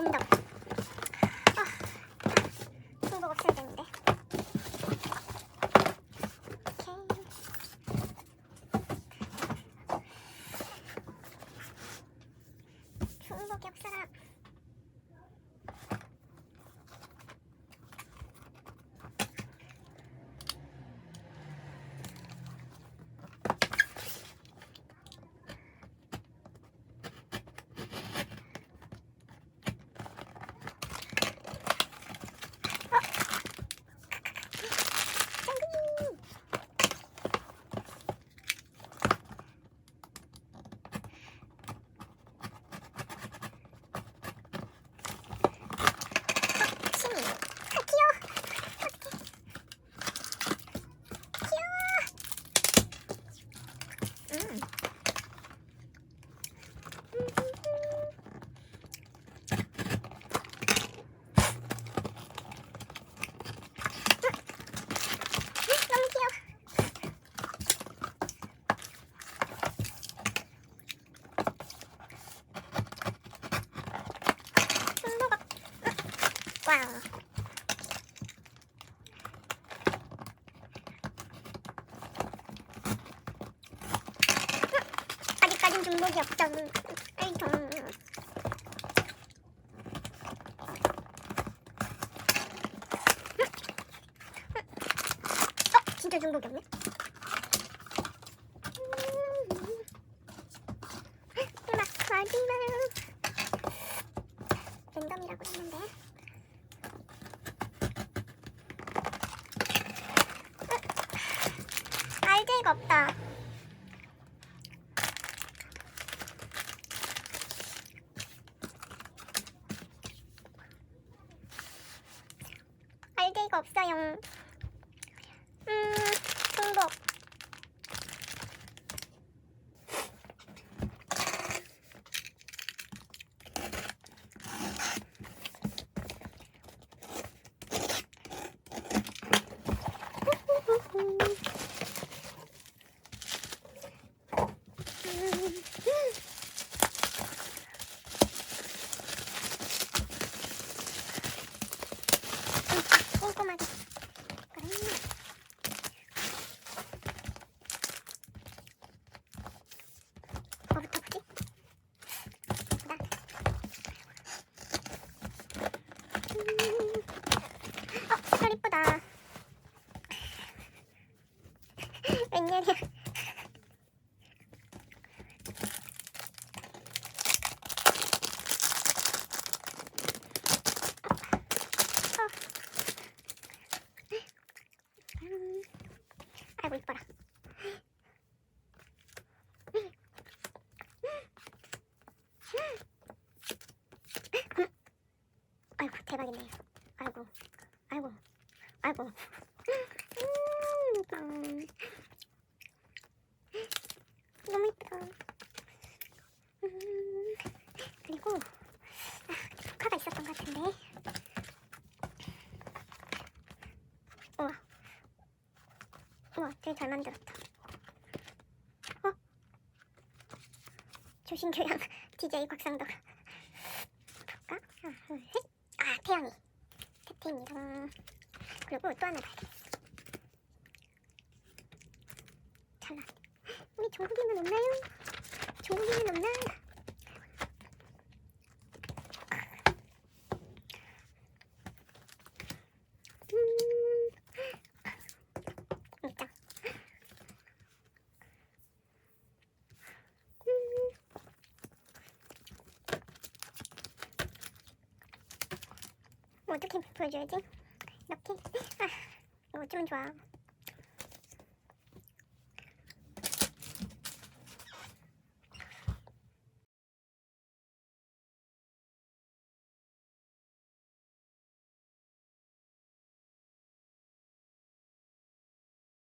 랜덤. 중복 없애야 되는데. 오케이. 중복이 없어라. 와우. 아직까진 중복이 없죠. 아이통. 진짜 중복이 없네. 마지막 랜덤이라고 했는데. 알제이가 없다. 알제이가 없어요. 중복. 꼼꼼하게. 뭐부터 보지? 색깔 이쁘다. 웬일이야. 아이고 이뻐라. 아이고 대박이네. 아이고 아이고 아이고. 너무 이쁘다. 그리고 조카가 있었던 것 같은데. 우와 되게 잘 만들었다. 조신교양 DJ 곽상덕. 볼까? 하나 둘 셋. 태양이 태태입니다. 그리고 또 하나 봐야겠어. 잘 나왔네. 우리 종국이는 없나요? 종국이는 없나? 있다. 어떻게 보여줘야지? 이렇게? 이거 어쩌면 좋아.